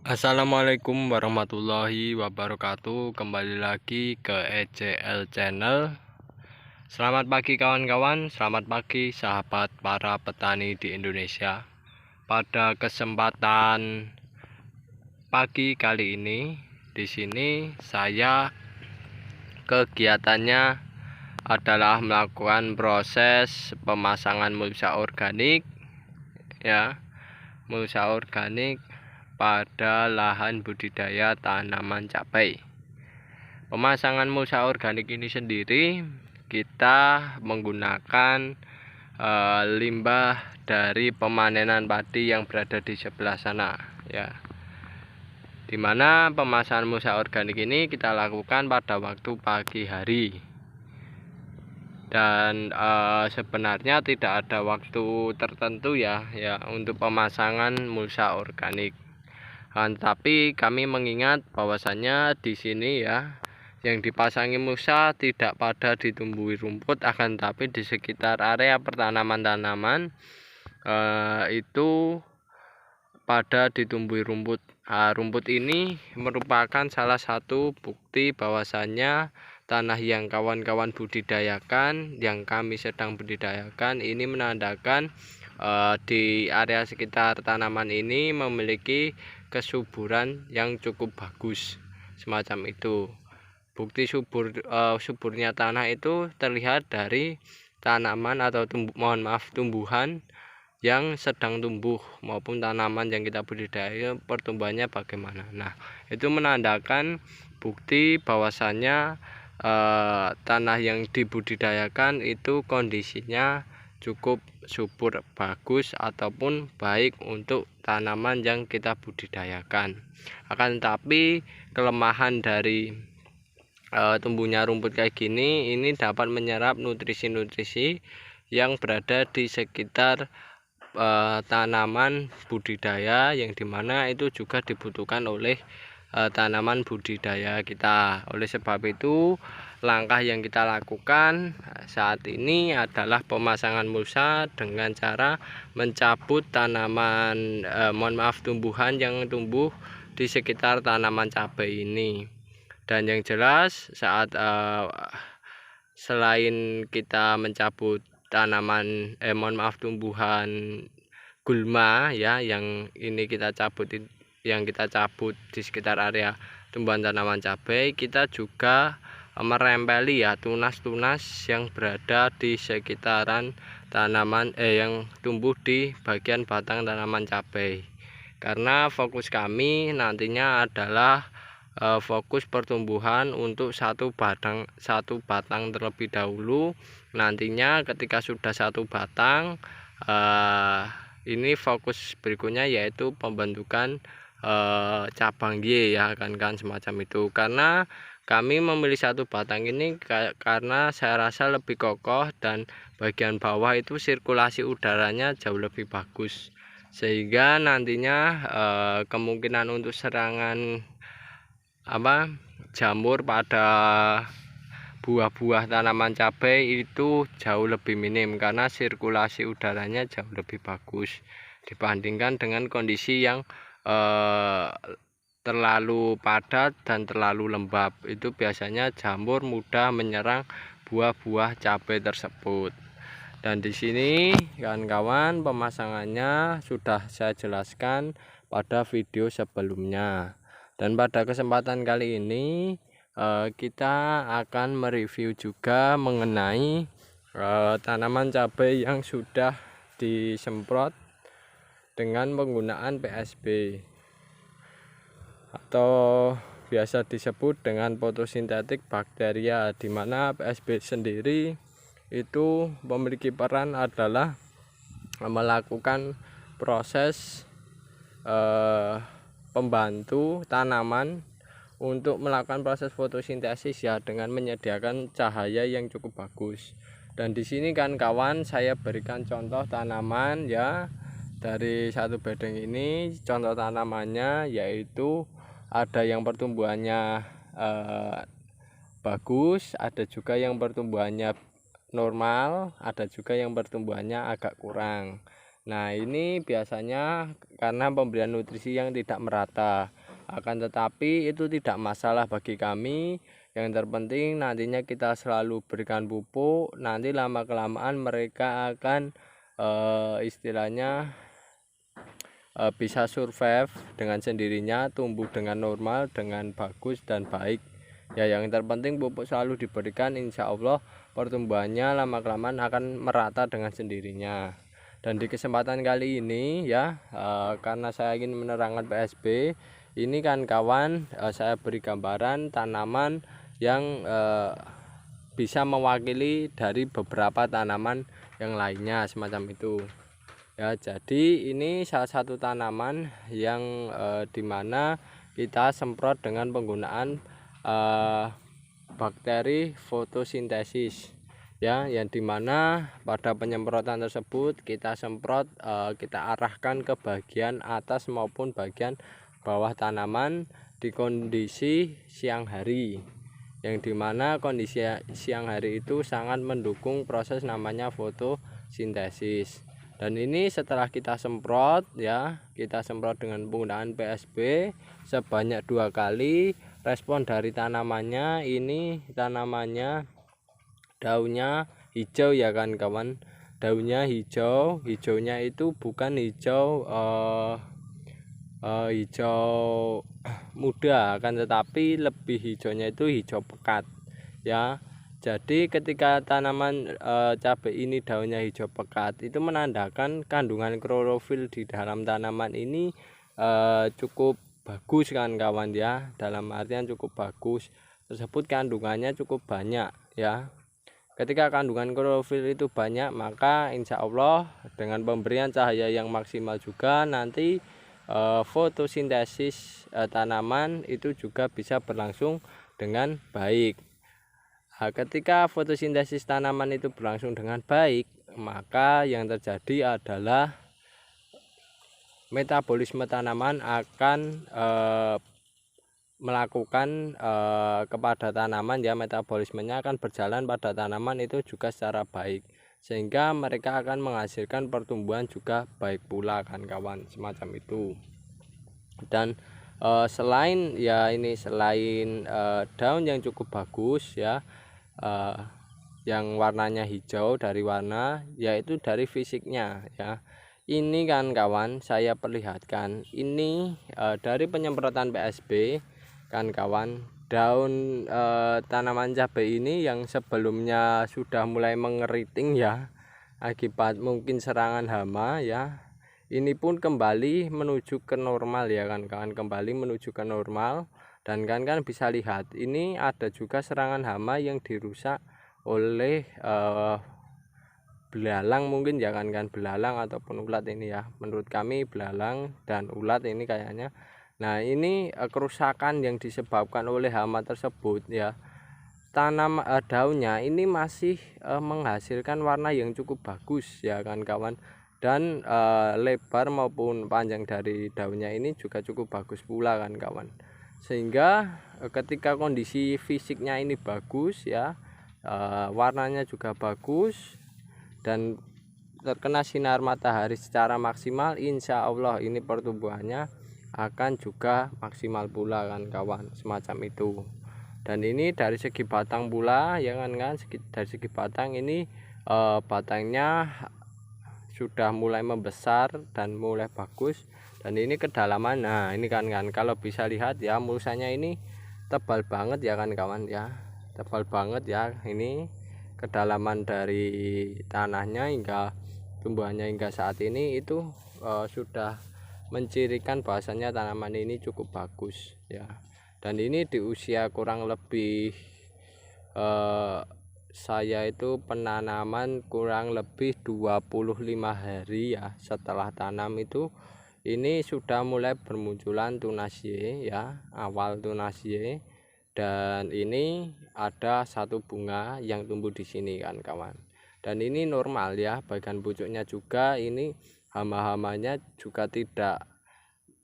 Assalamualaikum warahmatullahi wabarakatuh. Kembali lagi ke ECL Channel. Selamat pagi kawan-kawan, selamat pagi sahabat para petani di Indonesia. Pada kesempatan pagi kali ini, di sini saya kegiatannya adalah melakukan proses pemasangan mulsa organik, ya, mulsa organik pada lahan budidaya tanaman cabai. Pemasangan mulsa organik ini sendiri kita menggunakan limbah dari pemanenan padi yang berada di sebelah sana, ya. Dimana pemasangan mulsa organik ini kita lakukan pada waktu pagi hari. Dan sebenarnya tidak ada waktu tertentu ya untuk pemasangan mulsa organik. Tapi kami mengingat bahwasannya di sini ya yang dipasangi mulsa tidak pada ditumbuhi rumput, akan tapi di sekitar area pertanaman-tanaman itu pada ditumbuhi rumput. Rumput ini merupakan salah satu bukti bahwasannya tanah yang kawan-kawan budidayakan, yang kami sedang budidayakan, ini menandakan di area sekitar tanaman ini memiliki kesuburan yang cukup bagus, semacam itu. Bukti suburnya tanah itu terlihat dari tanaman atau tumbuhan yang sedang tumbuh maupun tanaman yang kita budidaya pertumbuhannya bagaimana. Nah, itu menandakan bukti bahwasannya tanah yang dibudidayakan itu kondisinya cukup subur, bagus ataupun baik untuk tanaman yang kita budidayakan. Akan tetapi kelemahan dari tumbuhnya rumput kayak gini ini dapat menyerap nutrisi-nutrisi yang berada di sekitar tanaman budidaya, yang dimana itu juga dibutuhkan oleh tanaman budidaya kita. Oleh sebab itu langkah yang kita lakukan saat ini adalah pemasangan mulsa dengan cara mencabut tanaman tumbuhan yang tumbuh di sekitar tanaman cabai ini. Dan yang jelas saat selain kita mencabut tanaman tumbuhan gulma ya, yang ini kita cabut, di sekitar area tumbuhan tanaman cabai, kita juga merempeli ya tunas-tunas yang berada di sekitaran tanaman yang tumbuh di bagian batang tanaman cabai. Karena fokus kami nantinya adalah fokus pertumbuhan untuk satu batang terlebih dahulu. Nantinya ketika sudah satu batang, ini fokus berikutnya yaitu pembentukan cabang Y ya, kan semacam itu. Karena kami memilih satu batang ini karena saya rasa lebih kokoh dan bagian bawah itu sirkulasi udaranya jauh lebih bagus, sehingga nantinya kemungkinan untuk serangan jamur pada buah-buah tanaman cabai itu jauh lebih minim, karena sirkulasi udaranya jauh lebih bagus dibandingkan dengan kondisi yang terlalu padat dan terlalu lembab. Itu biasanya jamur mudah menyerang buah-buah cabai tersebut. Dan di sini kawan-kawan pemasangannya sudah saya jelaskan pada video sebelumnya. Dan pada kesempatan kali ini kita akan mereview juga mengenai tanaman cabai yang sudah disemprot dengan penggunaan PSB atau biasa disebut dengan fotosintetik bakteria, di mana PSB sendiri itu memiliki peran adalah melakukan proses pembantu tanaman untuk melakukan proses fotosintesis ya, dengan menyediakan cahaya yang cukup bagus. Dan di sini kan kawan, saya berikan contoh tanaman ya, dari satu bedeng ini contoh tanamannya, yaitu ada yang pertumbuhannya bagus, ada juga yang pertumbuhannya normal, ada juga yang pertumbuhannya agak kurang. Nah, ini biasanya karena pemberian nutrisi yang tidak merata. Akan tetapi itu tidak masalah bagi kami. Yang terpenting nantinya kita selalu berikan pupuk. Nanti lama-kelamaan mereka akan istilahnya bisa survive dengan sendirinya, tumbuh dengan normal, dengan bagus dan baik. Ya, yang terpenting pupuk selalu diberikan, insya Allah pertumbuhannya lama-kelamaan akan merata dengan sendirinya. Dan di kesempatan kali ini ya, karena saya ingin menerangkan PSB, ini kan kawan, saya beri gambaran tanaman yang bisa mewakili dari beberapa tanaman yang lainnya semacam itu. Ya, jadi ini salah satu tanaman yang dimana kita semprot dengan penggunaan bakteri fotosintesis, ya, yang dimana pada penyemprotan tersebut kita semprot, kita arahkan ke bagian atas maupun bagian bawah tanaman di kondisi siang hari, yang dimana kondisi siang hari itu sangat mendukung proses namanya fotosintesis. Dan ini setelah kita semprot ya, kita semprot dengan penggunaan PSB sebanyak 2 kali. Respon dari tanamannya, ini tanamannya daunnya hijau ya kan kawan, daunnya hijau. Hijaunya itu bukan hijau hijau muda, kan tetapi lebih hijaunya itu hijau pekat ya. Jadi ketika tanaman cabai ini daunnya hijau pekat, itu menandakan kandungan klorofil di dalam tanaman ini cukup bagus kan kawan ya, dalam artian cukup bagus tersebut, kandungannya cukup banyak ya. Ketika kandungan klorofil itu banyak, maka insya Allah dengan pemberian cahaya yang maksimal juga nanti fotosintesis tanaman itu juga bisa berlangsung dengan baik. Nah, ketika fotosintesis tanaman itu berlangsung dengan baik, maka yang terjadi adalah metabolisme tanaman akan melakukan kepada tanaman ya, metabolismenya akan berjalan pada tanaman itu juga secara baik, sehingga mereka akan menghasilkan pertumbuhan juga baik pula kan kawan, semacam itu. Dan selain ya ini, selain daun yang cukup bagus ya, yang warnanya hijau dari warna, yaitu dari fisiknya ya. Ini kan kawan, saya perlihatkan ini dari penyemprotan PSB kan kawan, daun tanaman cabai ini yang sebelumnya sudah mulai mengeriting ya, akibat mungkin serangan hama ya, ini pun kembali menuju ke normal ya kan kawan, kembali menuju ke normal. Dan kan bisa lihat ini ada juga serangan hama yang dirusak oleh belalang mungkin ya kan, belalang ataupun ulat ini ya, menurut kami belalang dan ulat ini kayaknya. Nah, ini kerusakan yang disebabkan oleh hama tersebut ya. Tanam daunnya ini masih menghasilkan warna yang cukup bagus ya kan kawan, dan lebar maupun panjang dari daunnya ini juga cukup bagus pula kan kawan, sehingga ketika kondisi fisiknya ini bagus ya, warnanya juga bagus dan terkena sinar matahari secara maksimal, insya Allah ini pertumbuhannya akan juga maksimal pula kan kawan, semacam itu. Dan ini dari segi batang pula ya kan, dari segi batang ini batangnya sudah mulai membesar dan mulai bagus. Dan ini kedalaman, nah ini kan kalau bisa lihat ya, mulsanya ini tebal banget ya kan kawan ya, tebal banget ya. Ini kedalaman dari tanahnya hingga tumbuhannya hingga saat ini itu sudah mencirikan bahasanya tanaman ini cukup bagus ya. Dan ini di usia kurang lebih saya itu penanaman kurang lebih 25 hari ya setelah tanam itu, ini sudah mulai bermunculan tunas Y ya, awal tunas Y. Dan ini ada satu bunga yang tumbuh di sini kan kawan, dan ini normal ya, bagian pucuknya juga ini hama-hamanya juga tidak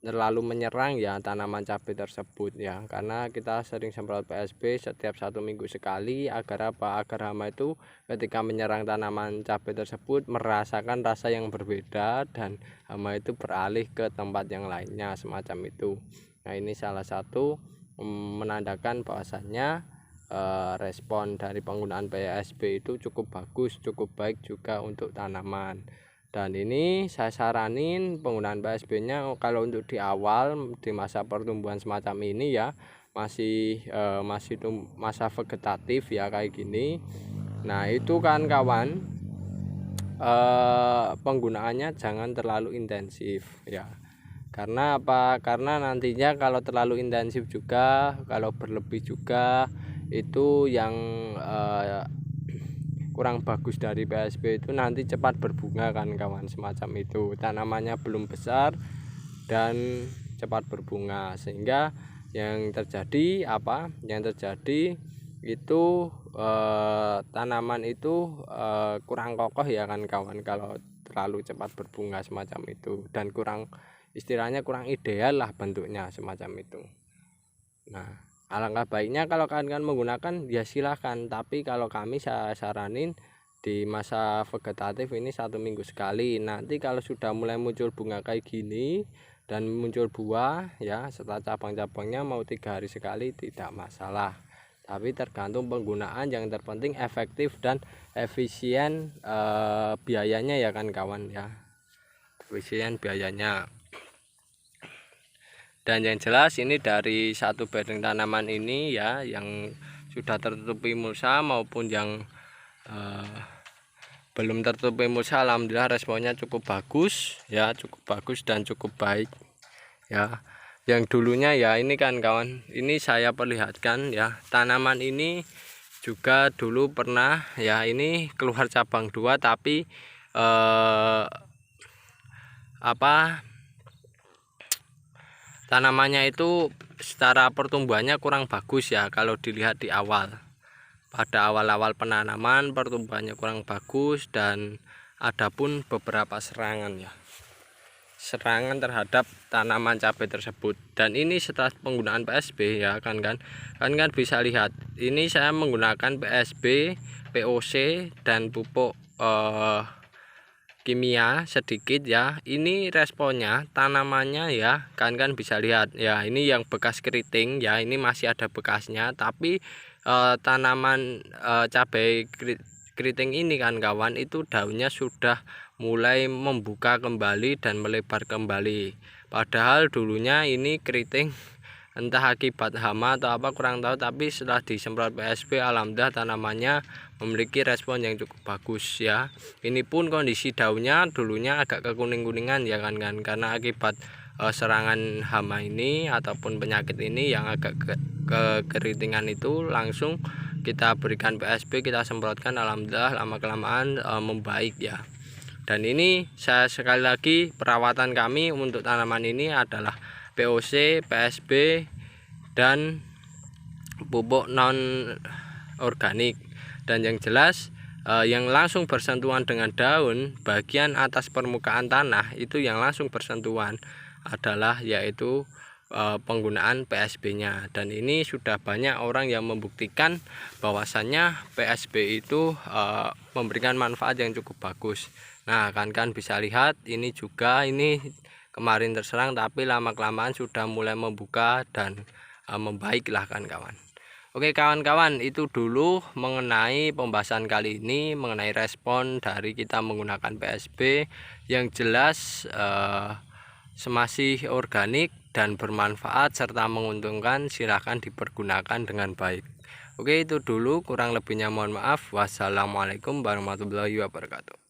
terlalu menyerang ya tanaman cabai tersebut ya, karena kita sering semprot PSB setiap 1 minggu sekali agar apa, agar hama itu ketika menyerang tanaman cabai tersebut merasakan rasa yang berbeda dan hama itu beralih ke tempat yang lainnya semacam itu. Nah, ini salah satu menandakan bahwasannya respon dari penggunaan PSB itu cukup bagus, cukup baik juga untuk tanaman. Dan ini saya saranin penggunaan PSB nya kalau untuk di awal di masa pertumbuhan semacam ini ya, masih masa vegetatif ya kayak gini. Nah, itu kan kawan, penggunaannya jangan terlalu intensif ya. Karena apa? Karena nantinya kalau terlalu intensif juga, kalau berlebih juga, itu yang kurang bagus dari PSB itu nanti cepat berbunga kan kawan, semacam itu. Tanamannya belum besar dan cepat berbunga, sehingga yang terjadi apa? Yang terjadi itu tanaman itu kurang kokoh ya kan kawan, kalau terlalu cepat berbunga semacam itu, dan kurang, istilahnya kurang ideal lah bentuknya semacam itu. Nah, alangkah baiknya kalau kalian menggunakan ya silahkan, tapi kalau kami saya saranin di masa vegetatif ini 1 minggu sekali. Nanti kalau sudah mulai muncul bunga kayak gini dan muncul buah ya, setelah cabang-cabangnya mau 3 hari sekali tidak masalah, tapi tergantung penggunaan. Yang terpenting efektif dan efisien biayanya ya kan kawan ya, efisien biayanya. Dan yang jelas ini dari satu bedeng tanaman ini ya, yang sudah tertutupi mulsa maupun yang belum tertutupi mulsa, alhamdulillah responnya cukup bagus ya, cukup bagus dan cukup baik ya. Yang dulunya ya ini kan kawan, ini saya perlihatkan ya, tanaman ini juga dulu pernah ya, ini keluar cabang 2 tapi tanamannya itu secara pertumbuhannya kurang bagus ya kalau dilihat di awal. Pada awal-awal penanaman pertumbuhannya kurang bagus, dan ada pun beberapa serangan ya, serangan terhadap tanaman cabai tersebut. Dan ini setelah penggunaan PSB ya kan bisa lihat, ini saya menggunakan PSB, POC dan pupuk kimia sedikit ya. Ini responnya tanamannya ya kan bisa lihat ya, ini yang bekas keriting ya, ini masih ada bekasnya, tapi tanaman cabai keriting ini kan kawan, itu daunnya sudah mulai membuka kembali dan melebar kembali. Padahal dulunya ini keriting, entah akibat hama atau apa kurang tahu, tapi setelah disemprot PSB alhamdulillah tanamannya memiliki respon yang cukup bagus ya. Ini pun kondisi daunnya dulunya agak kekuning-kuningan ya kan, karena akibat serangan hama ini ataupun penyakit ini yang agak kekeritingan itu, langsung kita berikan PSB, kita semprotkan, alhamdulillah lama kelamaan membaik ya. Dan ini saya sekali lagi, perawatan kami untuk tanaman ini adalah POC, PSB dan pupuk non organik. Dan yang jelas yang langsung bersentuhan dengan daun bagian atas permukaan tanah, itu yang langsung bersentuhan adalah yaitu penggunaan PSB nya. Dan ini sudah banyak orang yang membuktikan bahwasannya PSB itu memberikan manfaat yang cukup bagus. Nah kan bisa lihat, ini juga ini kemarin terserang tapi lama kelamaan sudah mulai membuka dan membaik lah kan kawan. Oke kawan-kawan, itu dulu mengenai pembahasan kali ini mengenai respon dari kita menggunakan PSB. Yang jelas semasih organik dan bermanfaat serta menguntungkan, silahkan dipergunakan dengan baik. Oke, itu dulu, kurang lebihnya mohon maaf. Wassalamualaikum warahmatullahi wabarakatuh.